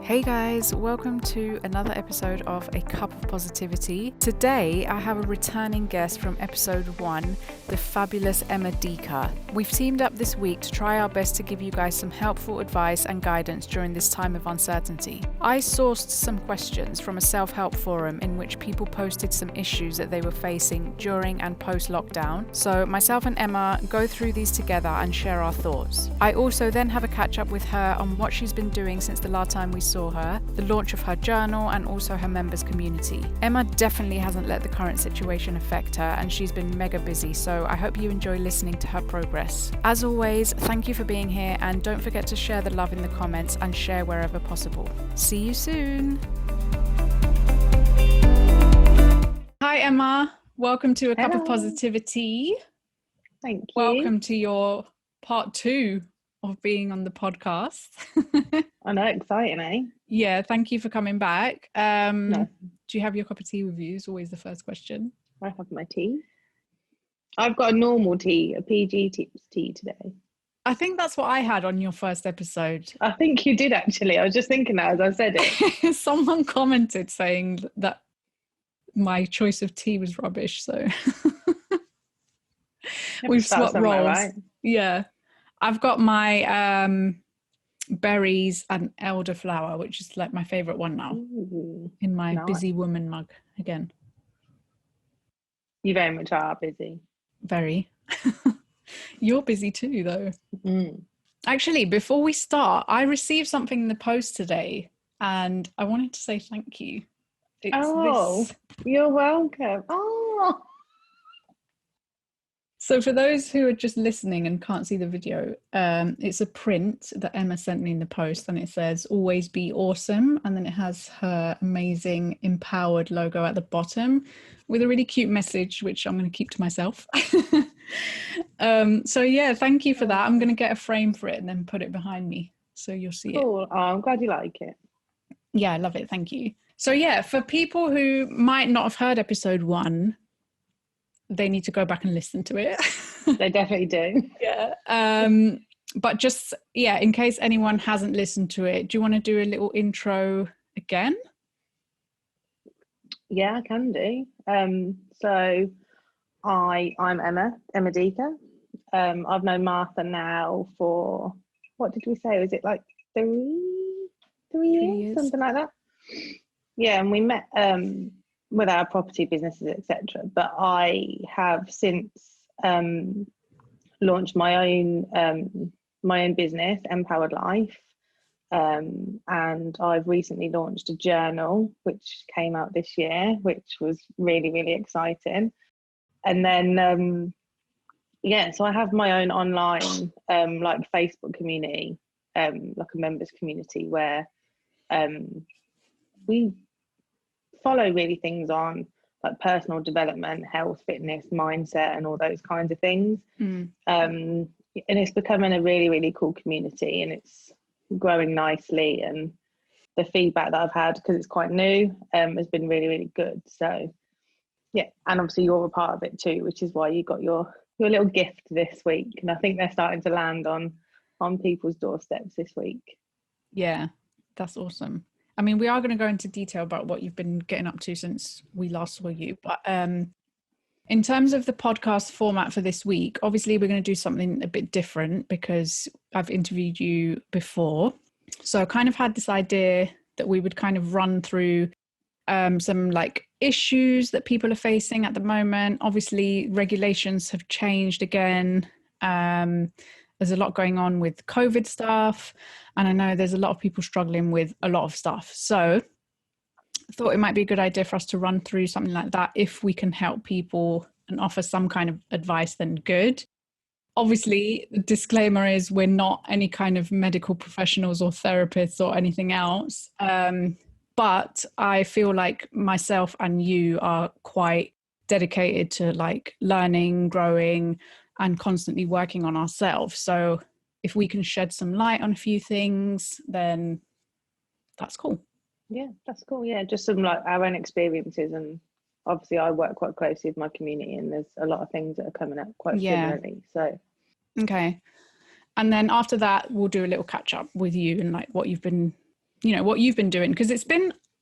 Hey guys, welcome to another episode of A Cup of Positivity. Today I have a returning guest from episode 1, the fabulous Emma Deaker. We've teamed up this week to try our best to give you guys some helpful advice and guidance during this time of uncertainty. I sourced some questions from a self-help forum in which people posted some issues that they were facing during and post-lockdown. So myself and Emma go through these together and share our thoughts. I also then have a catch up with her on what she's been doing since the last time we saw her, the launch of her journal, and also her members community. Emma definitely hasn't let the current situation affect her, and she's been mega busy, so I hope you enjoy listening to her progress. As always, thank you for being here, and don't forget to share the love in the comments and share wherever possible. See you soon. Hi Emma, welcome to A Cup of Positivity. Thank you. Welcome to your part 2 of being on the podcast. I know, exciting, eh? Yeah, thank you for coming back. No. Do you have your cup of tea with you? Is always the first question. I have my tea. I've got a normal tea, a PG tea today. I think that's what I had on your first episode. I think you did actually. I was just thinking that as I said it. Someone commented saying that my choice of tea was rubbish, so we've swapped roles. Right? Yeah. I've got my berries and elderflower, which is like my favourite one now. Ooh, in my nice. busy woman mug again. You very much are busy. Very. You're busy too, though. Mm. Actually, before we start, I received something in the post today, and I wanted to say thank you. It's this. You're welcome. Oh. So for those who are just listening and can't see the video, it's a print that Emma sent me in the post, and it says, "Always be awesome." And then it has her amazing empowered logo at the bottom with a really cute message, which I'm going to keep to myself. So yeah, thank you for that. I'm going to get a frame for it and then put it behind me so you'll see it. Cool. Oh, I'm glad you like it. Yeah, I love it. Thank you. So yeah, for people who might not have heard episode 1, they need to go back and listen to it. They definitely do. Yeah. But just, yeah, in case anyone hasn't listened to it, do you want to do a little intro again? Yeah, I can do. So I'm Emma Deaker. I've known Martha now for, what did we say? Was it like 3 years? Something like that? Yeah, and we met with our property businesses, etc. But I have since launched my own business, Empowered Life, and I've recently launched a journal which came out this year, which was really, really exciting. And then so I have my own online like Facebook community, like a members community where we follow really things on like personal development, health, fitness, mindset, and all those kinds of things. And it's becoming a really, really cool community, and it's growing nicely. And the feedback that I've had, because it's quite new, has been really, really good. So yeah, and obviously you're a part of it too, which is why you got your little gift this week. And I think they're starting to land on people's doorsteps this week. Yeah, that's awesome. I mean, we are going to go into detail about what you've been getting up to since we last saw you. But in terms of the podcast format for this week, obviously we're going to do something a bit different because I've interviewed you before. So I kind of had this idea that we would kind of run through some like issues that people are facing at the moment. Obviously, regulations have changed again. There's a lot going on with COVID stuff, and I know there's a lot of people struggling with a lot of stuff. So I thought it might be a good idea for us to run through something like that. If we can help people and offer some kind of advice, then good. Obviously, the disclaimer is we're not any kind of medical professionals or therapists or anything else. But I feel like myself and you are quite dedicated to like learning, growing, and constantly working on ourselves. So if we can shed some light on a few things, then that's cool. Yeah, that's cool. Yeah, just some like our own experiences, and obviously I work quite closely with my community, and there's a lot of things that are coming up quite similarly. So okay. And then after that, we'll do a little catch up with you and like what you've been you know, what you've been doing, because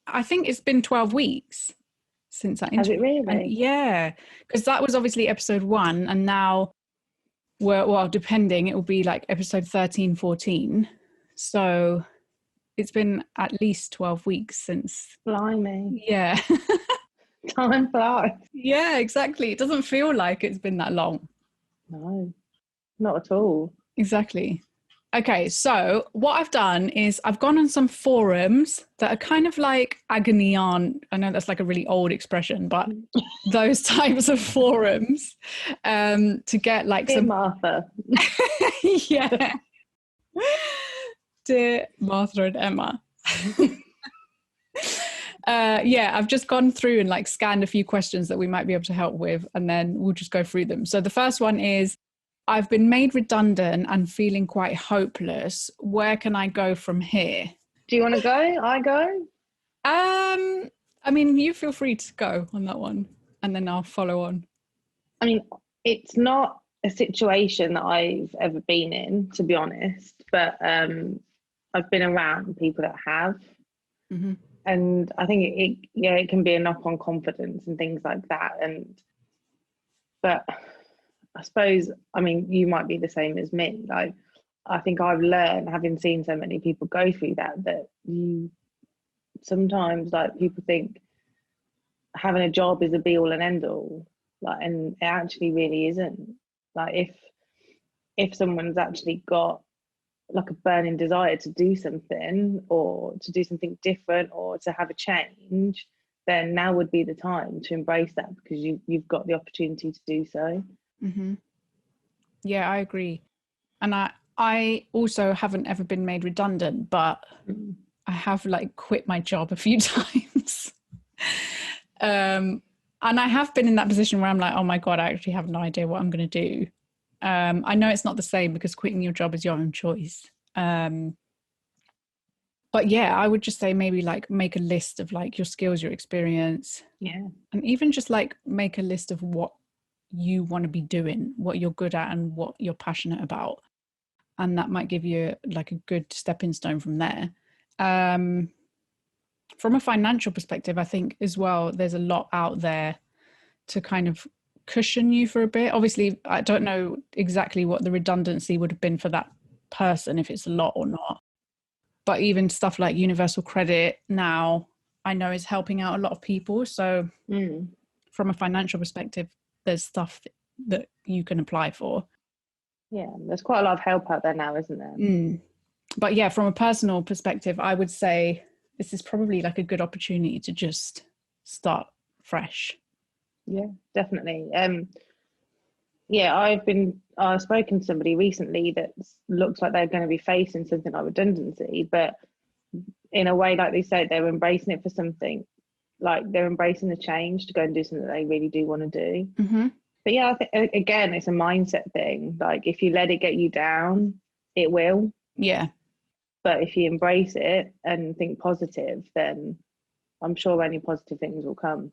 I think it's been 12 weeks since that interview. Has it really? And yeah, because that was obviously episode 1, and now depending, it will be like episode 13, 14. So it's been at least 12 weeks since. Blimey. Yeah. Time flies. Yeah, exactly. It doesn't feel like it's been that long. No, not at all. Exactly. Okay, so what I've done is I've gone on some forums that are kind of like agony aunt. I know that's like a really old expression, but those types of forums to get like Dear some... Martha. Yeah. Dear Martha and Emma. Yeah, I've just gone through and like scanned a few questions that we might be able to help with, and then we'll just go through them. So the first one is, I've been made redundant and feeling quite hopeless. Where can I go from here? Do you want to go? I go? I mean, you feel free to go on that one, and then I'll follow on. I mean, it's not a situation that I've ever been in, to be honest, but I've been around people that have. Mm-hmm. And I think it can be a knock on confidence and things like that. But I suppose, I mean, you might be the same as me. Like, I think I've learned, having seen so many people go through that you sometimes, like, people think having a job is a be all and end all. Like, and it actually really isn't. Like, if someone's actually got like a burning desire to do something, or to do something different, or to have a change, then now would be the time to embrace that, because you've got the opportunity to do so. Mm-hmm. Yeah, I agree. And I also haven't ever been made redundant, but I have like quit my job a few times. And I have been in that position where I'm like, oh my God, I actually have no idea what I'm going to do. I know it's not the same, because quitting your job is your own choice. But yeah, I would just say maybe like make a list of like your skills, your experience. Yeah. And even just like make a list of what you want to be doing, what you're good at and what you're passionate about. And that might give you like a good stepping stone from there. From a financial perspective, I think as well, there's a lot out there to kind of cushion you for a bit. Obviously, I don't know exactly what the redundancy would have been for that person, if it's a lot or not. But even stuff like universal credit now, I know is helping out a lot of people. So from a financial perspective, there's stuff that you can apply for. Yeah, there's quite a lot of help out there now, isn't there? But yeah, from a personal perspective, I would say this is probably like a good opportunity to just start fresh. Yeah, definitely. Yeah, I've spoken to somebody recently that looks like they're going to be facing something like redundancy, but in a way, like they said, they're embracing it for something, like they're embracing the change to go and do something that they really do want to do. Mm-hmm. But yeah, I think again, it's a mindset thing. Like, if you let it get you down, it will. Yeah. But if you embrace it and think positive, then I'm sure only positive things will come.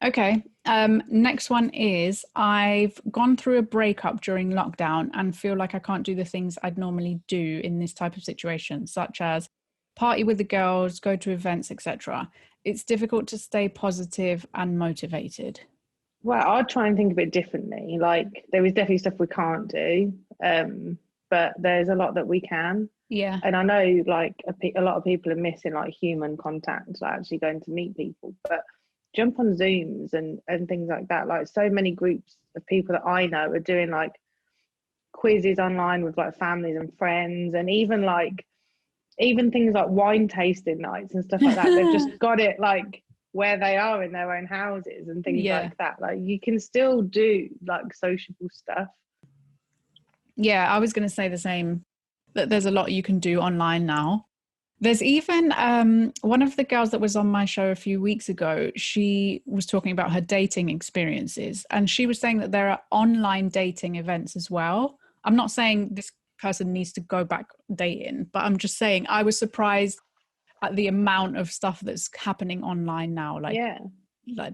Okay. Next one is, I've gone through a breakup during lockdown and feel like I can't do the things I'd normally do in this type of situation, such as party with the girls, go to events, etc. It's difficult to stay positive and motivated. Well, I'd try and think of it differently. Like, there is definitely stuff we can't do, but there's a lot that we can. Yeah. And I know like a lot of people are missing like human contact, like actually going to meet people, but jump on Zooms and things like that. Like, so many groups of people that I know are doing like quizzes online with like families and friends, and even things like wine tasting nights and stuff like that. They've just got it like where they are in their own houses and things like that. Like, you can still do like sociable stuff. Yeah, I was going to say the same, that there's a lot you can do online now. There's even one of the girls that was on my show a few weeks ago, she was talking about her dating experiences, and she was saying that there are online dating events as well. I'm not saying this person needs to go back dating, but I'm just saying I was surprised at the amount of stuff that's happening online now, like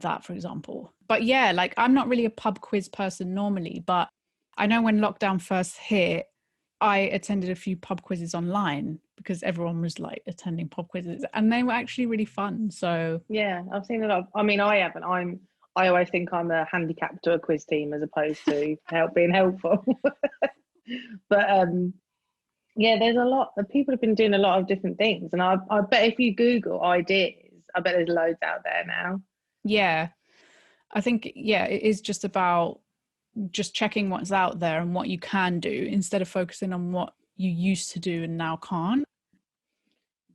that, for example. But yeah, like, I'm not really a pub quiz person normally, but I know when lockdown first hit, I attended a few pub quizzes online, because everyone was like attending pop quizzes, and they were actually really fun. So yeah, I've seen a lot of, I mean, I haven't, I always think I'm a handicap to a quiz team as opposed to being helpful. But yeah, there's a lot of people have been doing a lot of different things, and I bet if you Google ideas, I bet there's loads out there now. Yeah, I think, yeah, it is just about just checking what's out there and what you can do instead of focusing on what you used to do and now can't.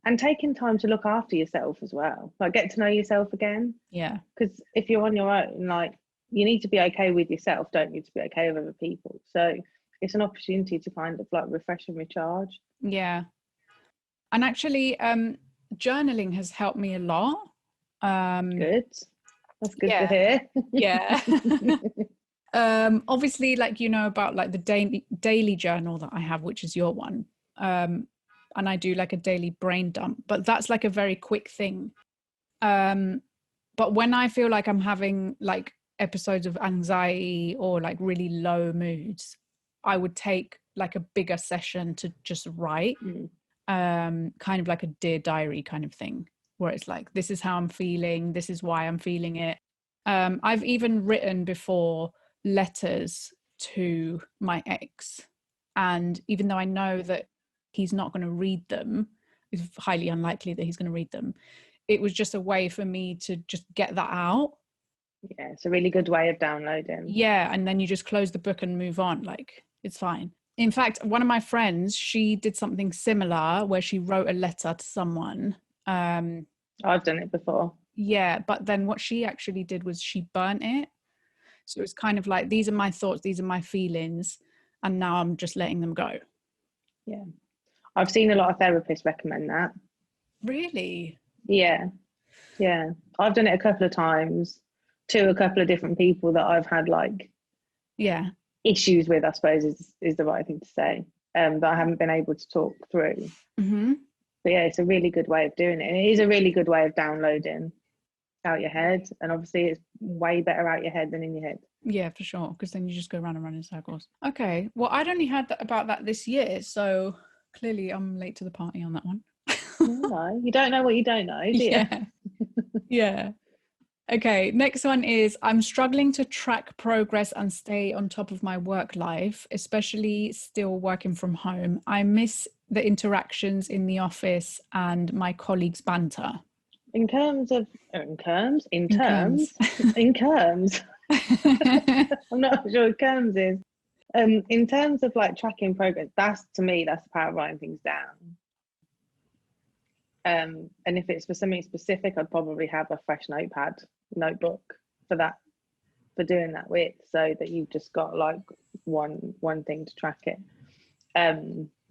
And taking time to look after yourself as well, like get to know yourself again. Yeah. Because if you're on your own, like you need to be okay with yourself, don't you, to be okay with other people. So it's an opportunity to kind of like refresh and recharge. Yeah. And actually, journaling has helped me a lot. Good. That's good to Yeah. hear. Yeah. Obviously, like, you know, about like the daily journal that I have, which is your one. And I do like a daily brain dump, but that's like a very quick thing. But when I feel like I'm having like episodes of anxiety or like really low moods, I would take like a bigger session to just write, kind of like a Dear Diary kind of thing, where it's like, this is how I'm feeling, this is why I'm feeling it. I've even written before letters to my ex, and even though I know that he's not going to read them, it's highly unlikely that he's going to read them, it was just a way for me to just get that out. Yeah, it's a really good way of downloading. Yeah, and then you just close the book and move on, like it's fine. In fact, one of my friends, she did something similar where she wrote a letter to someone. I've done it before. Yeah, but then what she actually did was she burnt it. So it's kind of like, these are my thoughts, these are my feelings, and now I'm just letting them go. Yeah. I've seen a lot of therapists recommend that. Really? Yeah. Yeah. I've done it a couple of times to a couple of different people that I've had like issues with, I suppose is the right thing to say, that I haven't been able to talk through. Mm-hmm. But yeah, it's a really good way of doing it. And it is a really good way of downloading out your head. And obviously it's way better out your head than in your head. Yeah, for sure. Because then you just go round and round in circles. Okay. Well, I'd only heard about that this year. So clearly I'm late to the party on that one. No, you don't know what you don't know, do you? Yeah. Yeah. Okay, next one is, I'm struggling to track progress and stay on top of my work life, especially still working from home. I miss the interactions in the office and my colleagues' banter. In terms, I'm not sure what terms is. In terms of like tracking progress, to me, that's the power of writing things down. And if it's for something specific, I'd probably have a fresh notebook for doing that with, so that you've just got like one thing to track it.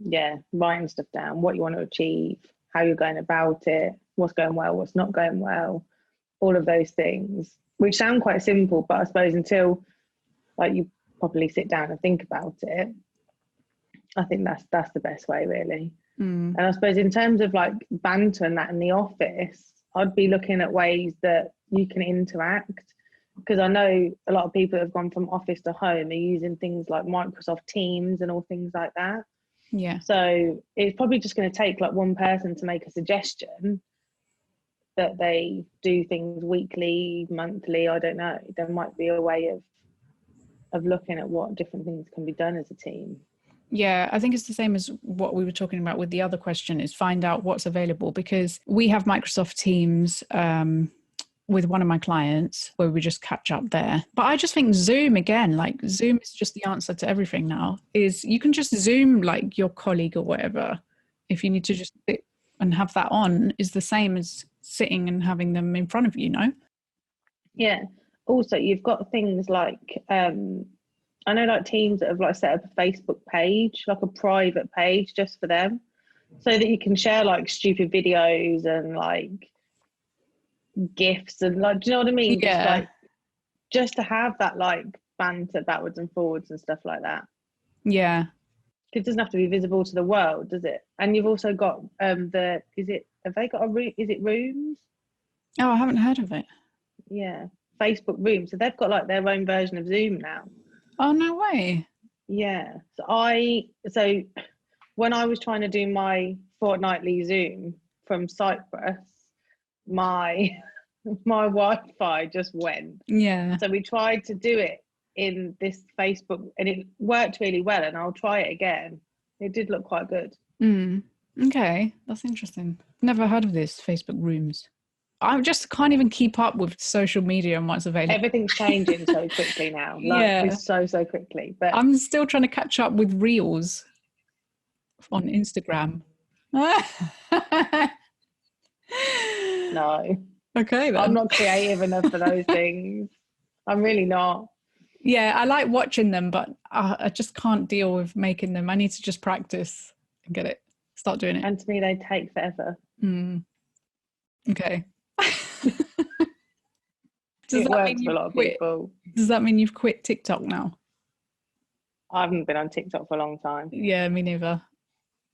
Yeah, writing stuff down, what you want to achieve, how you're going about it, what's going well, what's not going well, all of those things, which sound quite simple, but I suppose until like you properly sit down and think about it, I think that's the best way, really. And I suppose in terms of like banter and that in the office, I'd be looking at ways that you can interact, because I know a lot of people that have gone from office to home are using things like Microsoft Teams and all things like that. Yeah. So it's probably just going to take like one person to make a suggestion that they do things weekly, monthly, I don't know. There might be a way of looking at what different things can be done as a team. Yeah, I think it's the same as what we were talking about with the other question, is find out what's available, because we have Microsoft Teams with one of my clients where we just catch up there. But I just think Zoom, again, like Zoom is just the answer to everything now. Is you can just Zoom like your colleague or whatever. If you need to just sit and have that on, is the same as sitting and having them in front of you, no? Yeah. Also, you've got things like I know like teams that have like set up a Facebook page, like a private page just for them, so that you can share like stupid videos and like GIFs and like, do you know what I mean? Yeah. Just to have that like banter backwards and forwards and stuff like that. Yeah. It doesn't have to be visible to the world, does it? And you've also got have they got is it Rooms? Oh, I haven't heard of it. Yeah, Facebook Rooms. So they've got like their own version of Zoom now. Oh, no way. Yeah. So when I was trying to do my fortnightly Zoom from Cyprus, my Wi-Fi just went. Yeah. So we tried to do it in this Facebook, and it worked really well. And I'll try it again. It did look quite good. Okay, that's interesting. Never heard of this Facebook rooms. I just can't even keep up with social media and what's available. Everything's changing so quickly now. Yeah. It's so quickly. But I'm still trying to catch up with Reels on Instagram. No. Okay, then. I'm not creative enough for those things. I'm really not. Yeah, I like watching them, but I just can't deal with making them. I need to just practice and start doing it. And to me, they take forever. Okay. It works for a lot of people. Does that mean you've quit TikTok now? I haven't been on TikTok for a long time. Yeah, me neither.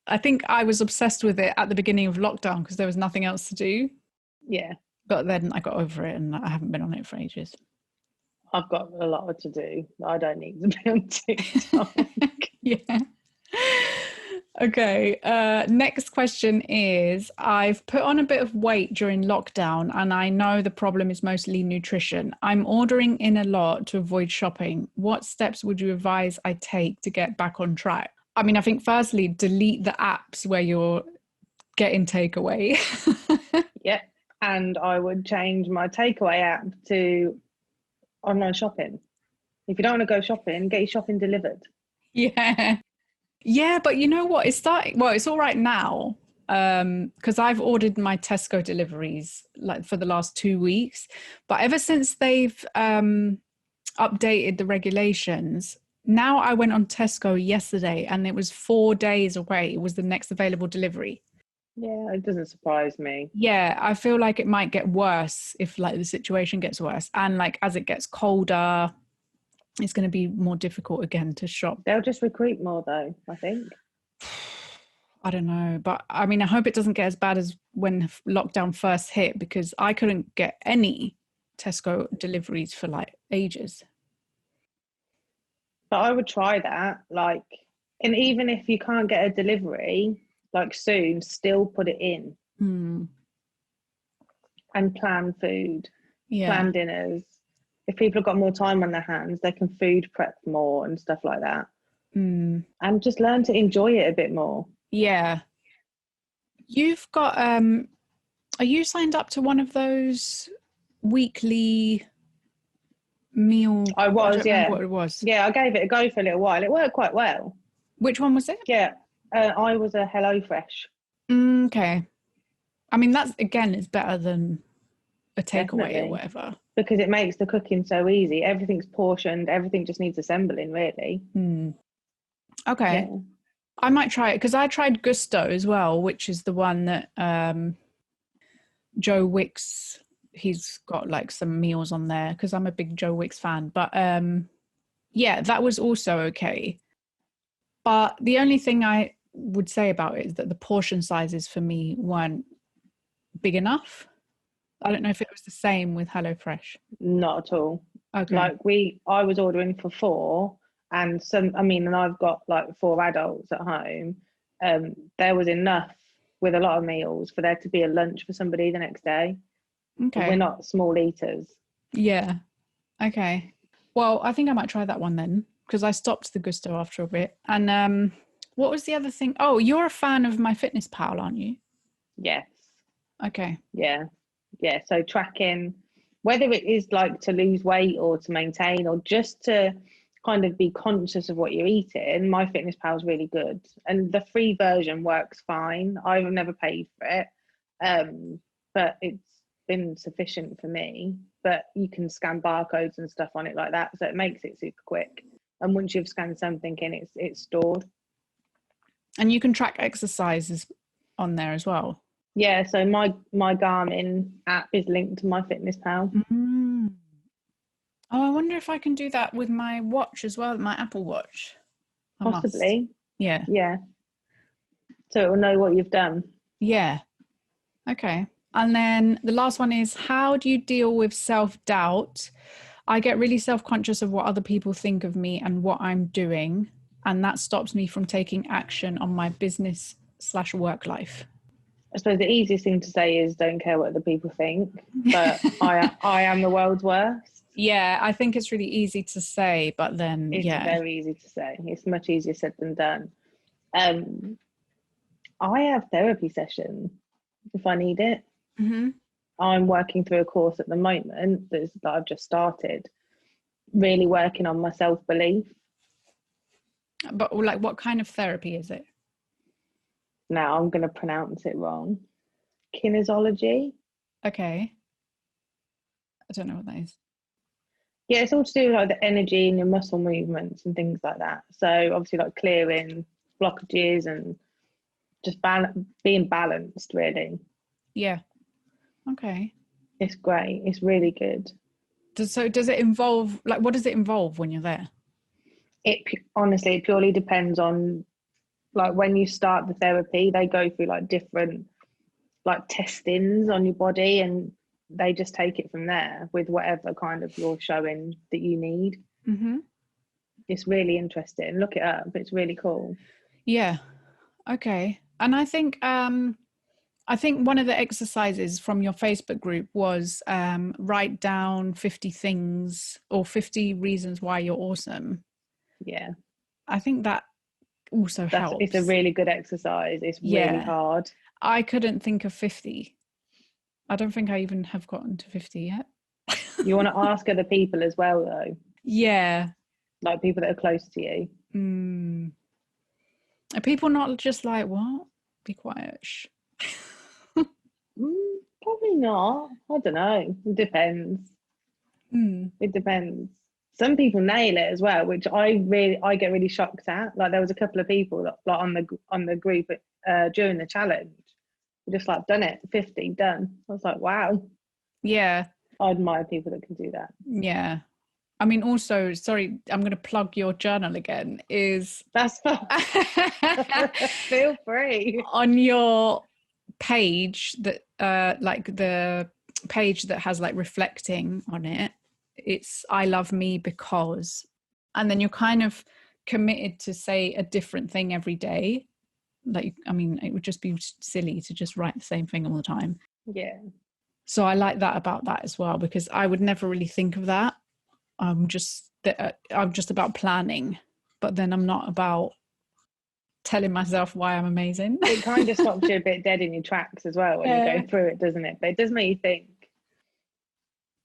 I think I was obsessed with it at the beginning of lockdown because there was nothing else to do. Yeah. But then I got over it and I haven't been on it for ages. I've got a lot to do. I don't need to be on TikTok. Yeah. Okay. Next question is, I've put on a bit of weight during lockdown and I know the problem is mostly nutrition. I'm ordering in a lot to avoid shopping. What steps would you advise I take to get back on track? I mean, I think firstly, delete the apps where you're getting takeaway. Yeah. And I would change my takeaway app to online shopping. If you don't want to go shopping, get your shopping delivered. Yeah. Yeah, but you know what? It's all right now because I've ordered my Tesco deliveries like for the last 2 weeks. But ever since they've updated the regulations, now I went on Tesco yesterday and it was 4 days away. It was the next available delivery. Yeah, it doesn't surprise me. Yeah, I feel like it might get worse if like the situation gets worse. And like as it gets colder, it's going to be more difficult again to shop. They'll just recruit more though, I think. I don't know. But I mean, I hope it doesn't get as bad as when lockdown first hit because I couldn't get any Tesco deliveries for like ages. But I would try that. Like, and even if you can't get a delivery, like soon, still put it in. And plan food. Yeah. Plan dinners. If people have got more time on their hands, they can food prep more and stuff like that. And just learn to enjoy it a bit more. Yeah. You've got, are you signed up to one of those weekly meal? I was, yeah. What it was. Yeah, I gave it a go for a little while. It worked quite well. Which one was it? Yeah, I was a HelloFresh. Okay. I mean, that's, again, it's better than a takeaway or whatever. Because it makes the cooking so easy. Everything's portioned. Everything just needs assembling, really. Okay. Yeah. I might try it because I tried Gusto as well, which is the one that Joe Wicks, he's got like some meals on there because I'm a big Joe Wicks fan. But yeah, that was also okay. But the only thing I would say about it is that the portion sizes for me weren't big enough. I don't know if it was the same with HelloFresh. Not at all. Okay. Like I was ordering for 4 and and I've got like 4 adults at home. There was enough with a lot of meals for there to be a lunch for somebody the next day. Okay. We're not small eaters. Yeah. Okay. Well, I think I might try that one then because I stopped the Gusto after a bit. And what was the other thing? Oh, you're a fan of MyFitnessPal, aren't you? Yes. Okay. Yeah. Yeah, so tracking, whether it is like to lose weight or to maintain or just to kind of be conscious of what you're eating, MyFitnessPal is really good. And the free version works fine. I've never paid for it, but it's been sufficient for me. But you can scan barcodes and stuff on it like that, so it makes it super quick. And once you've scanned something in, it's stored. And you can track exercises on there as well. Yeah, so my Garmin app is linked to MyFitnessPal. Oh, I wonder if I can do that with my watch as well, my Apple Watch. Possibly. Yeah. Yeah. So it will know what you've done. Yeah. Okay. And then the last one is, how do you deal with self-doubt? I get really self-conscious of what other people think of me and what I'm doing, and that stops me from taking action on my business / work life? I suppose the easiest thing to say is don't care what other people think, but I am the world's worst. Yeah, I think it's really easy to say, but then It's very easy to say. It's much easier said than done. I have therapy sessions if I need it. Mm-hmm. I'm working through a course at the moment that I've just started, really working on my self-belief. But like, what kind of therapy is it? Now I'm going to pronounce it wrong. Kinesiology. Okay. I don't know what that is. Yeah, it's all to do with like the energy and your muscle movements and things like that. So obviously like clearing blockages and just being balanced, really. Yeah. Okay. It's great. It's really good. Does it involve, like, what does it involve when you're there? It honestly, it purely depends on, like, when you start the therapy, they go through like different like testings on your body, and they just take it from there with whatever kind of you're showing that you need. Mm-hmm. It's really interesting. Look it up. It's really cool. Yeah. Okay. And I think one of the exercises from your Facebook group was write down 50 things or 50 reasons why you're awesome. Yeah. I think that also helps. It's a really good exercise. It's really hard. I couldn't think of 50. I don't think I even have gotten to 50 yet. You want to ask other people as well, though. Yeah. Like people that are close to you. Are people not just like, what? Be quiet. Probably not. I don't know. It depends. It depends. Some people nail it as well, which I get really shocked at. Like there was a couple of people that, like on the group during the challenge, just like done it, 50 done. I was like, wow. Yeah. I admire people that can do that. Yeah. I mean, also, sorry, I'm going to plug your journal again. That's fine. Feel free. On your page that, like the page that has like reflecting on it, it's I love me because, and then you're kind of committed to say a different thing every day. Like, I mean, it would just be silly to just write the same thing all the time. Yeah. So I like that about that as well, because I would never really think of that. I'm just about planning, but then I'm not about telling myself why I'm amazing. It kind of stops you a bit dead in your tracks as well when you go through it, doesn't it? But it does make you think.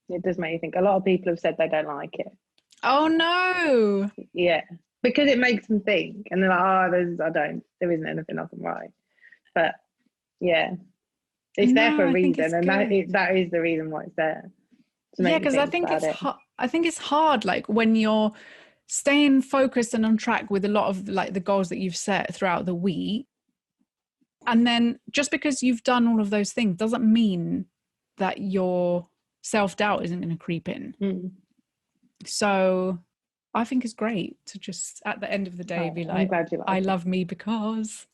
It does make you think. A lot of people have said they don't like it. Oh no. Yeah, because it makes them think, and they're like, there isn't anything I can write. But yeah, it's there for a reason, and that is the reason why it's there. Yeah, because I think it's hard, like when you're staying focused and on track with a lot of like the goals that you've set throughout the week, and then just because you've done all of those things doesn't mean that your self-doubt isn't going to creep in. So I think it's great to just at the end of the day be like, I love me because.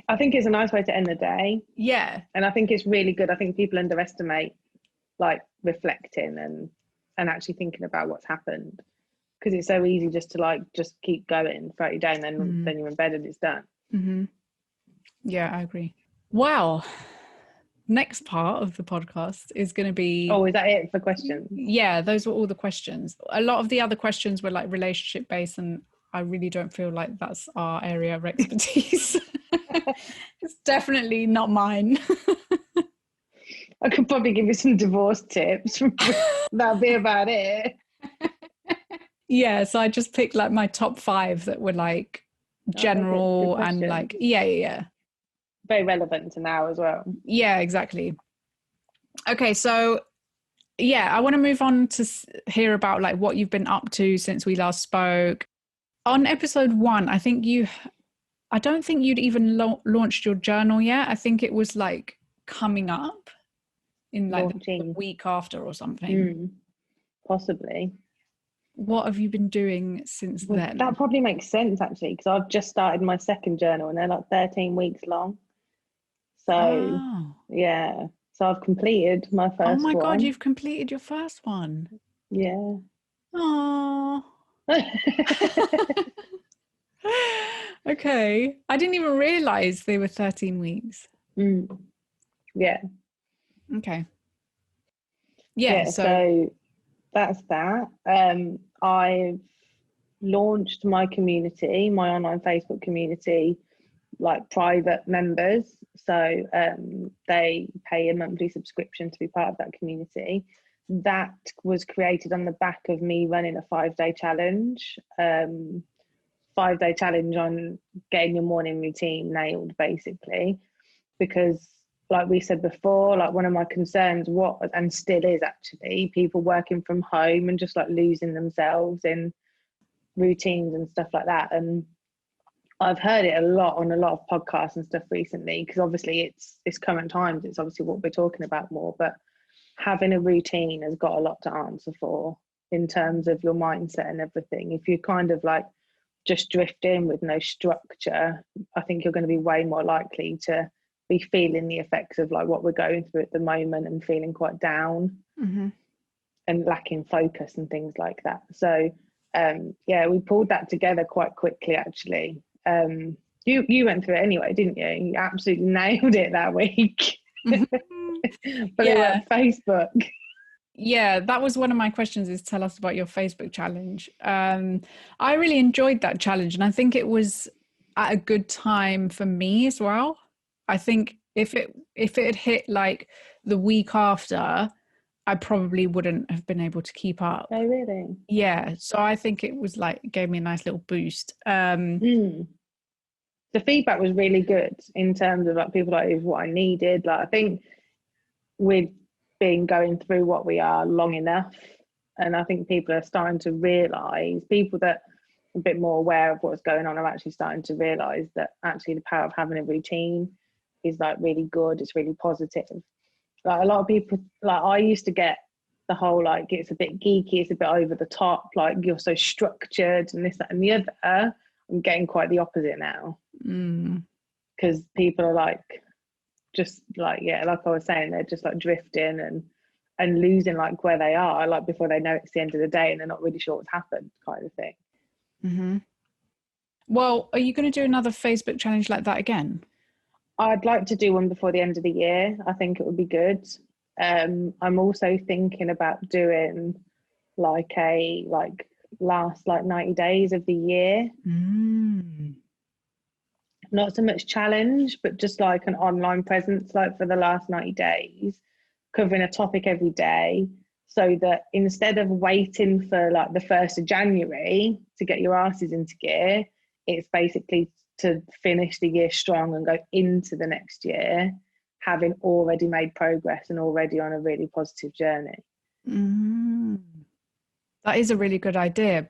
I think it's a nice way to end the day. Yeah. And I think it's really good. I think people underestimate like reflecting and actually thinking about what's happened, because it's so easy just to like just keep going throughout your day, and then you're in bed and it's done. Yeah, I agree. Well, next part of the podcast is going to be... Oh, is that it for questions? Yeah, those were all the questions. A lot of the other questions were like relationship based, and I really don't feel like that's our area of expertise. It's definitely not mine. I could probably give you some divorce tips. That'll be about it. Yeah, so I just picked like my top 5 that were like general and like, yeah. Very relevant to now as well. Yeah, exactly. Okay, so yeah, I want to move on to hear about like what you've been up to since we last spoke. On episode 1, I don't think you'd even launched your journal yet. I think it was like coming up in like the week after or something. Possibly. What have you been doing since then? That probably makes sense actually, because I've just started my second journal and they're like 13 weeks long. So yeah, so I've completed my first one. Oh my God, you've completed your first one. Yeah. Oh. Okay, okay. I didn't even realize they were 13 weeks. Yeah. Okay. Yeah, so that's that. I've launched my community, my online Facebook community, like private members. So they pay a monthly subscription to be part of that community. That was created on the back of me running a 5-day challenge. 5-day challenge on getting your morning routine nailed, basically, because like we said before, like one of my concerns was, and still is actually, people working from home and just like losing themselves in routines and stuff like that. And I've heard it a lot on a lot of podcasts and stuff recently, because obviously it's current times, it's obviously what we're talking about more, but having a routine has got a lot to answer for in terms of your mindset and everything. If you kind of like just drift in with no structure, I think you're going to be way more likely to be feeling the effects of like what we're going through at the moment and feeling quite down and lacking focus and things like that. So yeah, we pulled that together quite quickly actually. You went through it anyway, didn't you? You absolutely nailed it that week. But it went Facebook. Yeah, that was one of my questions, is tell us about your Facebook challenge. I really enjoyed that challenge, and I think it was at a good time for me as well. I think if it had hit like the week after, I probably wouldn't have been able to keep up. Oh, really? Yeah, so I think it was like, gave me a nice little boost. The feedback was really good in terms of like people like, it was what I needed. Like I think we've been going through what we are long enough, and I think people are starting to realise, people that are a bit more aware of what's going on are actually starting to realise that actually the power of having a routine is like really good, it's really positive. Like a lot of people, like I used to get the whole like it's a bit geeky, it's a bit over the top, like you're so structured and this, that and the other. I'm getting quite the opposite now, because people are like, just like, yeah, like I was saying, they're just like drifting and losing like where they are, like before they know it's the end of the day and they're not really sure what's happened, kind of thing. Well, are you going to do another Facebook challenge like that again? I'd like to do one before the end of the year. I think it would be good. I'm also thinking about doing like a last 90 days of the year. Not so much challenge, but just like an online presence, like for the last 90 days, covering a topic every day, so that instead of waiting for like the 1st of January to get your asses into gear, it's basically to finish the year strong and go into the next year having already made progress and already on a really positive journey. That is a really good idea,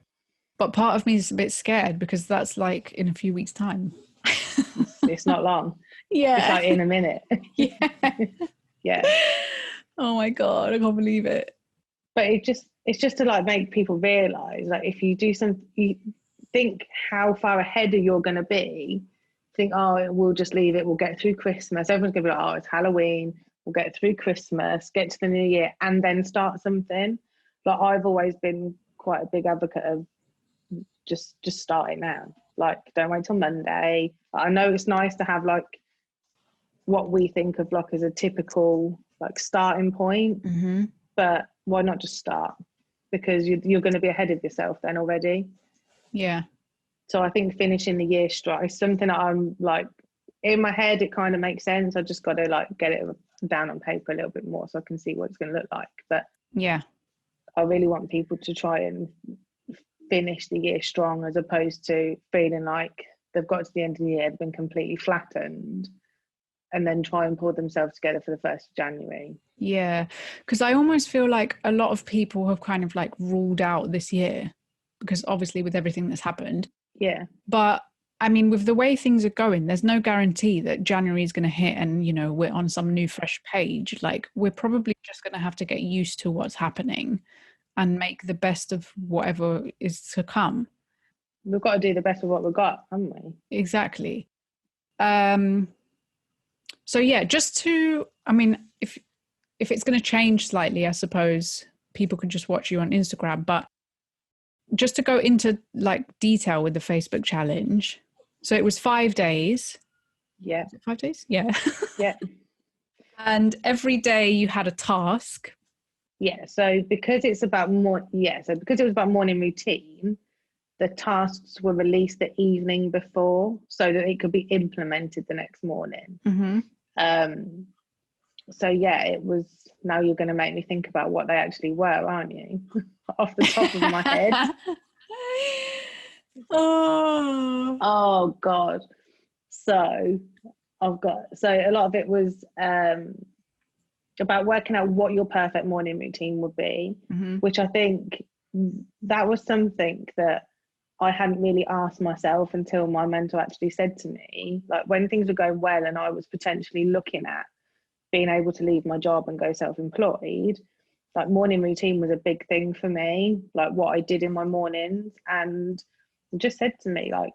but part of me is a bit scared because that's like in a few weeks' time. It's not long. Yeah, it's like in a minute. Yeah. Oh my god, I can't believe it. But it's just to like make people realize, like if you do you think how far ahead you're going to be, think, oh, we'll just leave it, we'll get through Christmas, everyone's going to be like, oh, it's Halloween, we'll get through Christmas, get to the new year and then start something. Like I've always been quite a big advocate of just starting now, like don't wait till Monday. I know it's nice to have like what we think of like as a typical like starting point, but why not just start? Because you're going to be ahead of yourself then already. Yeah. So I think finishing the year strong is something that I'm like, in my head it kind of makes sense. I just got to like get it down on paper a little bit more so I can see what it's going to look like. But yeah, I really want people to try and finish the year strong, as opposed to feeling like they've got to the end of the year, they've been completely flattened, and then try and pull themselves together for the 1st of January. Yeah, because I almost feel like a lot of people have kind of like ruled out this year, because obviously with everything that's happened. Yeah. But I mean, with the way things are going, there's no guarantee that January is going to hit and, you know, we're on some new fresh page. Like we're probably just going to have to get used to what's happening and make the best of whatever is to come. We've got to do the best of what we've got, haven't we? Exactly. So yeah, just to, I mean, if it's going to change slightly, I suppose people can just watch you on Instagram, but just to go into like detail with the Facebook challenge. So it was 5 days. Yeah. Is it 5 days? Yeah. Yeah. And every day you had a task. Yeah. So because it was about morning routine, the tasks were released the evening before so that it could be implemented the next morning. So yeah, it was. Now you're going to make me think about what they actually were, aren't you? Off the top of my head. Oh God. So a lot of it was about working out what your perfect morning routine would be, which I think that was something that I hadn't really asked myself until my mentor actually said to me, like when things were going well and I was potentially looking at being able to leave my job and go self-employed, like morning routine was a big thing for me, like what I did in my mornings, and just said to me, like,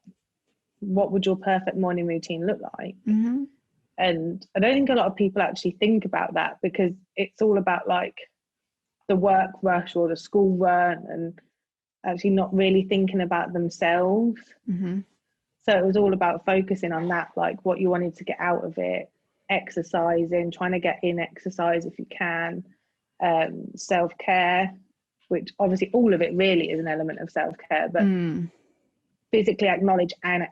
what would your perfect morning routine look like? And I don't think a lot of people actually think about that, because it's all about like the work rush or the school run and actually not really thinking about themselves. So it was all about focusing on that, like what you wanted to get out of it, exercising, trying to get in exercise if you can, self-care, which obviously all of it really is an element of self-care, but physically acknowledge a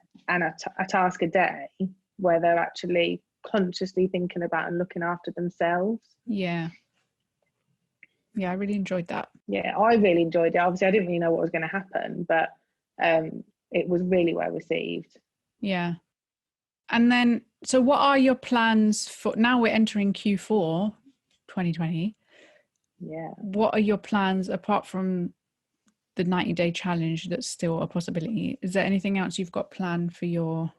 task a day where they're actually consciously thinking about and looking after themselves. Yeah, I really enjoyed that. Yeah, I really enjoyed it. Obviously I didn't really know what was going to happen, but it was really well received. Yeah. And then, so what are your plans for, now we're entering Q4 2020? Yeah. What are your plans apart from the 90-day challenge that's still a possibility? Is there anything else you've got planned for your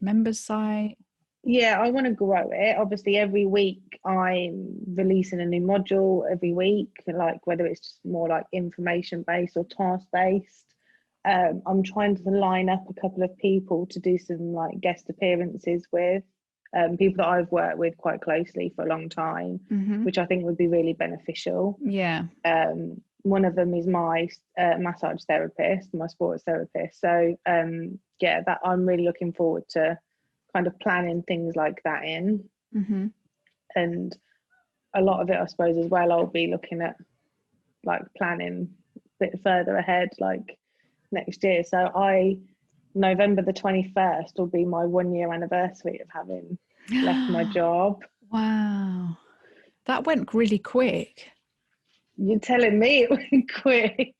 members site? Yeah, I want to grow it. Obviously, every week I'm releasing a new module every week, like whether it's just more like information based or task based. I'm trying to line up a couple of people to do some like guest appearances with, people that I've worked with quite closely for a long time, which I think would be really beneficial. Yeah. One of them is my massage therapist, my sports therapist. So yeah, that I'm really looking forward to kind of planning things like that in. And a lot of it, I suppose, as well, I'll be looking at like planning a bit further ahead, like next year. So November the 21st will be my 1 year anniversary of having left my job. Wow, that went really quick. You're telling me it went quick.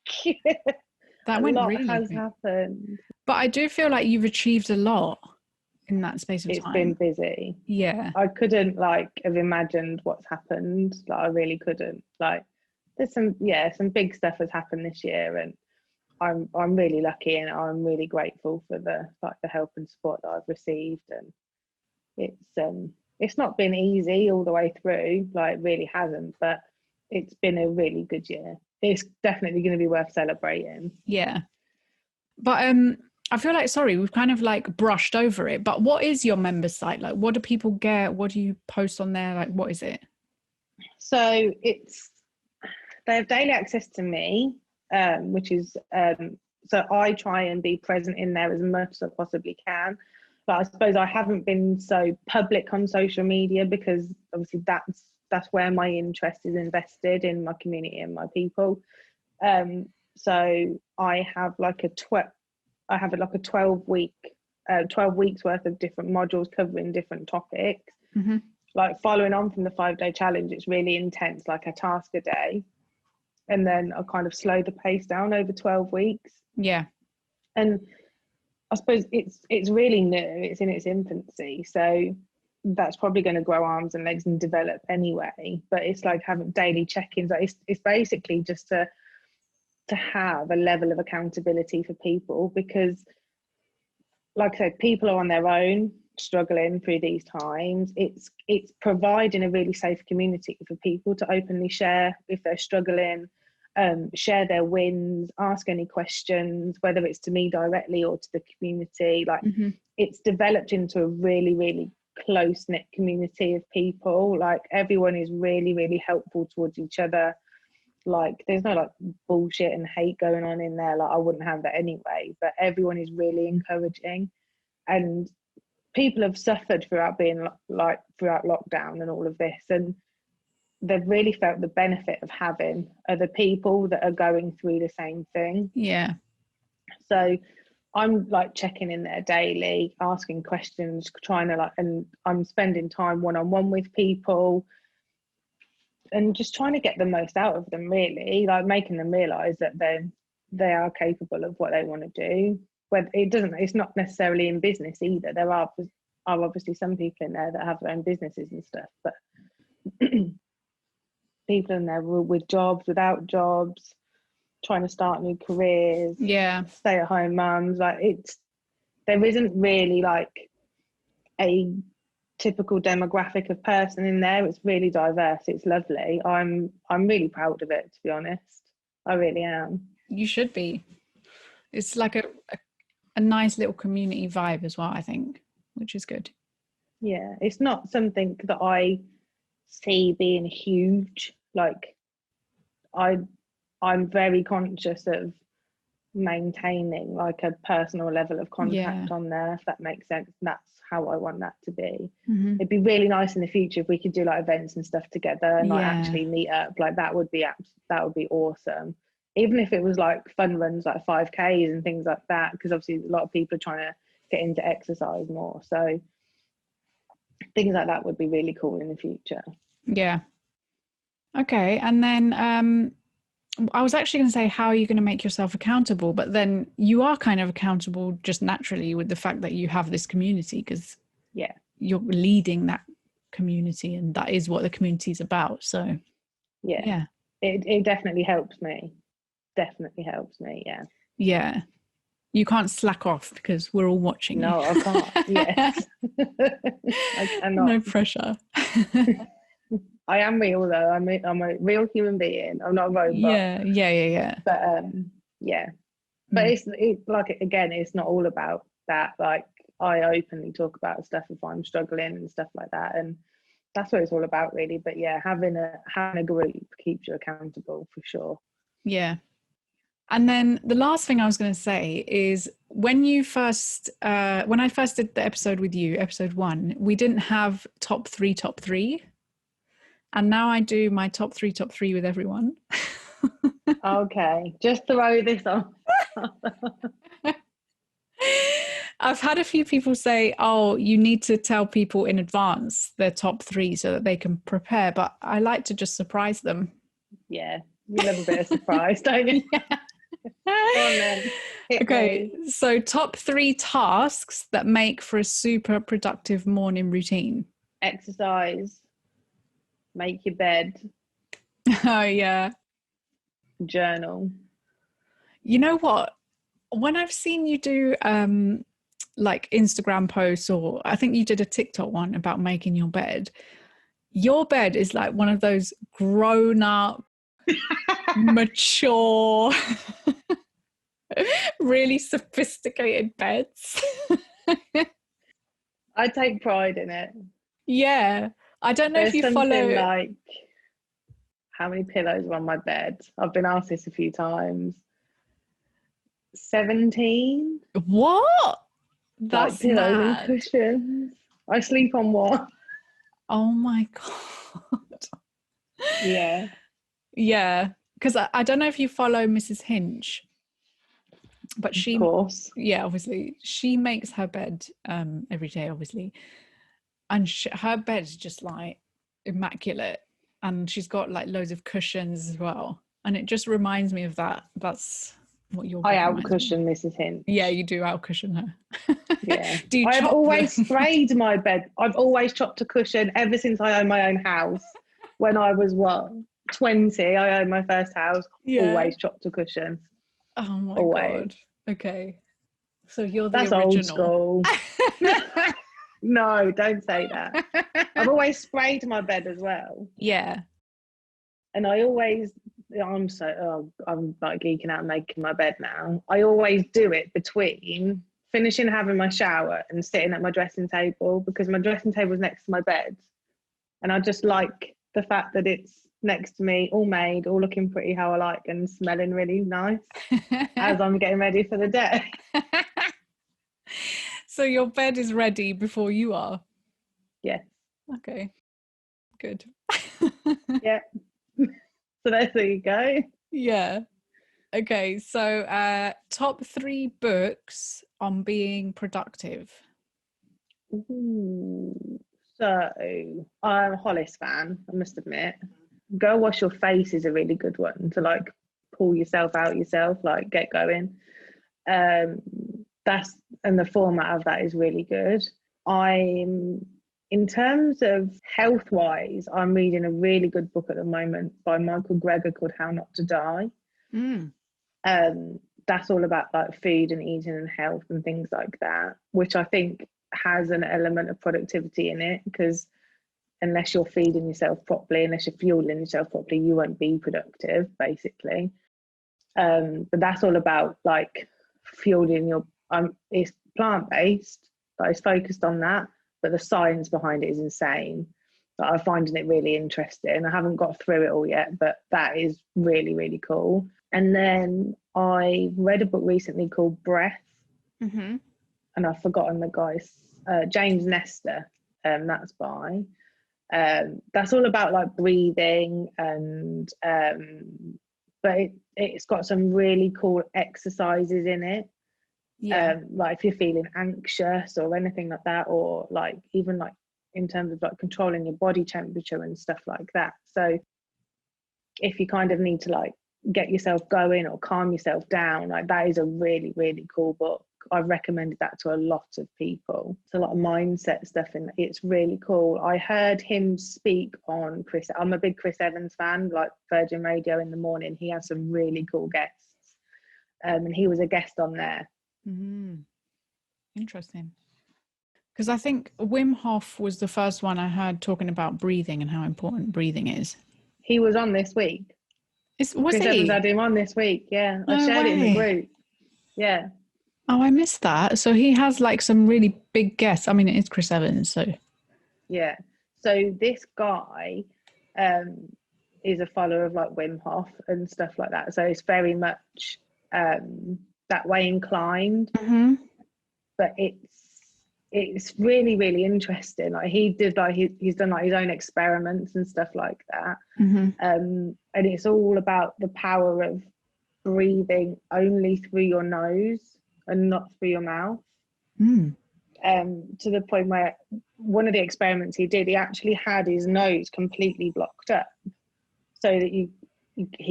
That went really quick. A lot has happened. But I do feel like you've achieved a lot in that space of time. It's been busy. Yeah. I couldn't like have imagined what's happened. Like I really couldn't. Like there's some big stuff has happened this year, and I'm really lucky and I'm really grateful for the help and support that I've received. And it's not been easy all the way through, like it really hasn't, but it's been a really good year. It's definitely going to be worth celebrating. Yeah. But I feel like, sorry, we've kind of like brushed over it, but what is your member site? Like, what do people get? What do you post on there? Like, what is it? So they have daily access to me, which is, so I try and be present in there as much as I possibly can. But I suppose I haven't been so public on social media because obviously that's where my interest is invested, in my community and my people. So I have like a 12 weeks worth of different modules covering different topics. Like following on from the 5-day challenge, it's really intense, like a task a day, and then I kind of slow the pace down over 12 weeks. Yeah. And I suppose it's really new, it's in its infancy, so that's probably going to grow arms and legs and develop anyway. But it's like having daily check-ins. Like it's basically just to have a level of accountability for people, because like I said, people are on their own struggling through these times. It's providing a really safe community for people to openly share if they're struggling, share their wins, ask any questions, whether it's to me directly or to the community. Like it's developed into a really, really close-knit community of people. Like everyone is really, really helpful towards each other. like there's no like bullshit and hate going on in there. Like I wouldn't have that anyway, but everyone is really encouraging, and people have suffered throughout being like throughout lockdown and all of this, and they've really felt the benefit of having other people that are going through the same thing. Yeah. So I'm like checking in there daily, asking questions, trying to and I'm spending time one-on-one with people and just trying to get the most out of them, really, like making them realize that they are capable of what they want to do. But it's not necessarily in business either. There are obviously some people in there that have their own businesses and stuff, but people in there with jobs, without jobs, trying to start new careers, stay at home mums. Like there isn't really like a typical demographic of person in there. It's really diverse. It's lovely. I'm really proud of it, to be honest. I really am. You should be. It's like a nice little community vibe as well, I think, which is good. Yeah, it's not something that I see being huge. Like I'm very conscious of maintaining like a personal level of contact on there, if that makes sense. That's how I want that to be. It'd be really nice in the future if we could do like events and stuff together and like actually meet up. Like that would be awesome. Even if it was like fun runs, like 5Ks and things like that, because obviously a lot of people are trying to get into exercise more. So things like that would be really cool in the future. Yeah. Okay. And then I was actually going to say, how are you going to make yourself accountable? But then you are kind of accountable just naturally with the fact that you have this community, because you're leading that community and that is what the community is about. So it definitely helps me. Yeah, you can't slack off because we're all watching. No, I can't. Yes. I cannot. No pressure. I am real though. I'm a real human being. I'm not a robot. Yeah. But but it's like, again, it's not all about that. Like I openly talk about stuff if I'm struggling and stuff like that, and that's what it's all about, really. But yeah, having a group keeps you accountable for sure. Yeah. And then the last thing I was going to say is when I first did the episode with you, episode 1, we didn't have top three. And now I do my top three with everyone. Okay, just throw this on. I've had a few people say, oh, you need to tell people in advance their top 3 so that they can prepare. But I like to just surprise them. Yeah, you love a bit of surprise, don't you? Go on then. Okay, so top 3 tasks that make for a super productive morning routine. Exercise. Make your bed. Oh, yeah. Journal. You know what? When I've seen you do like Instagram posts, or I think you did a TikTok one about making your bed is like one of those grown up, mature, really sophisticated beds. I take pride in it. Yeah. I don't know if you follow like how many pillows are on my bed. I've been asked this a few times. 17. What? That's like pillows mad. And cushions. I sleep on one. Oh my god. Yeah, because I don't know if you follow Mrs. Hinch, but she, of course, obviously she makes her bed every day, obviously, and her bed is just like immaculate, and she's got like loads of cushions as well, and it just reminds me of that. That's what your bed I out cushion Mrs. Hinch. Yeah, you do out cushion her. Yeah. Do you I've always sprayed my bed. I've always chopped a cushion ever since I owned my own house. When I was 20, I owned my first house. Always chopped a cushion. Oh my god. Okay, so you're the That's original. old school. No, don't say that. I've always sprayed my bed as well. Yeah. And I'm like geeking out and making my bed now. I always do it between finishing having my shower and sitting at my dressing table, because my dressing table is next to my bed. And I just like the fact that it's next to me, all made, all looking pretty how I like and smelling really nice as I'm getting ready for the day. So your bed is ready before you are? Yes. Okay, good. Yeah. So there you go. Yeah. Okay, so top 3 books on being productive. Ooh. So I'm a Hollis fan, I must admit. Go Wash Your Face is a really good one to like pull yourself out yourself, like get going. That's, and the format of that is really good. I'm, in terms of health wise, I'm reading a really good book at the moment by Michael Greger called How Not to Die. That's all about like food and eating and health and things like that, which I think has an element of productivity in it, because unless you're feeding yourself properly, unless you're fueling yourself properly, you won't be productive, basically. But that's all about like fueling your, it's plant-based, but it's focused on that, but the science behind it is insane. But I'm finding it really interesting. I haven't got through it all yet, but that is really, really cool. And then I read a book recently called Breath, and I've forgotten the guy's, James Nestor, that's by. That's all about like breathing and but it's got some really cool exercises in it. Like if you're feeling anxious or anything like that, or like even like in terms of like controlling your body temperature and stuff like that. So if you kind of need to like get yourself going or calm yourself down, like that is a really, really cool book. I've recommended that to a lot of people. It's a lot of mindset stuff and it's really cool. I heard him speak on Chris. I'm a big Chris Evans fan, like Virgin Radio in the morning. He has some really cool guests. And he was a guest on there. Interesting. Because I think Wim Hof was the first one I heard talking about breathing and how important breathing is. He was on this week. Was Chris he? Evans had him on this week, yeah. No I shared way. it in the group. Yeah. Oh, I missed that. So he has like some really big guests. I mean, it is Chris Evans, so. Yeah. So this guy is a follower of like Wim Hof and stuff like that. So it's very much that way inclined. But it's really, really interesting. Like he did like he's done like his own experiments and stuff like that. And it's all about the power of breathing only through your nose and not through your mouth. To the point where one of the experiments he did, he actually had his nose completely blocked up so that he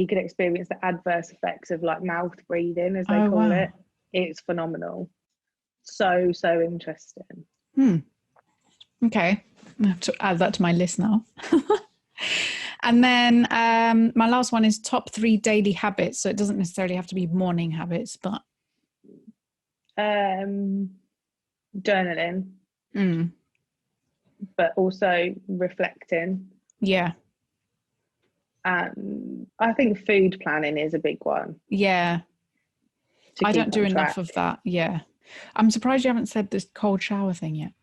could experience the adverse effects of like mouth breathing, as they call it. It's phenomenal. So interesting. Okay, I have to add that to my list now. And then my last one is top 3 daily habits. So it doesn't necessarily have to be morning habits, but journaling, but also reflecting. Yeah. And I think food planning is a big one. Yeah. I don't do enough of that. Yeah. I'm surprised you haven't said this cold shower thing yet.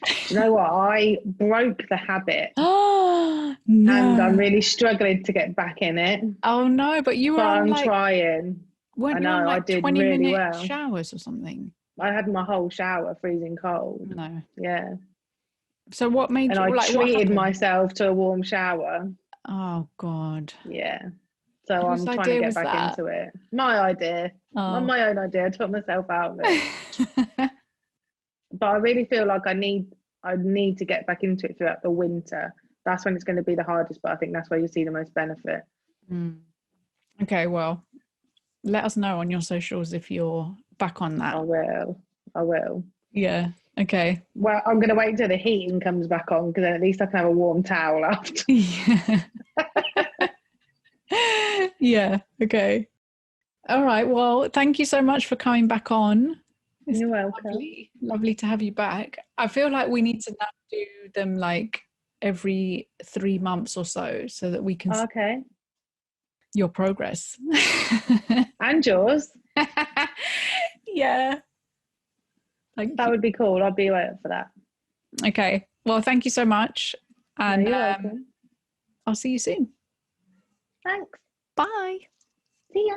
Do you know what? I broke the habit. Oh, no. And I'm really struggling to get back in it. Oh, no. But you were on I'm trying. I know, I did 20 really minute well. showers or something. I had my whole shower freezing cold. No. Yeah. So what made and you... I treated myself to a warm shower. Oh, God. Yeah. So Whose I'm trying to get back that? into it. My idea. Oh. My own idea. I took myself out of it. But I really feel like I need to get back into it throughout the winter. That's when it's going to be the hardest, but I think that's where you see the most benefit. Okay, well, let us know on your socials if you're back on that. I will. Yeah. Okay. Well, I'm going to wait till the heating comes back on, because then at least I can have a warm towel after. Yeah. Yeah. Okay. All right. Well, thank you so much for coming back on. You're welcome. Lovely to have you back. I feel like we need to now do them like every 3 months or so that we can see your progress. And yours. Yeah. That would be cool. I'll be waiting for that. Okay. Well, thank you so much. And you're welcome. I'll see you soon. Thanks. Bye. See ya.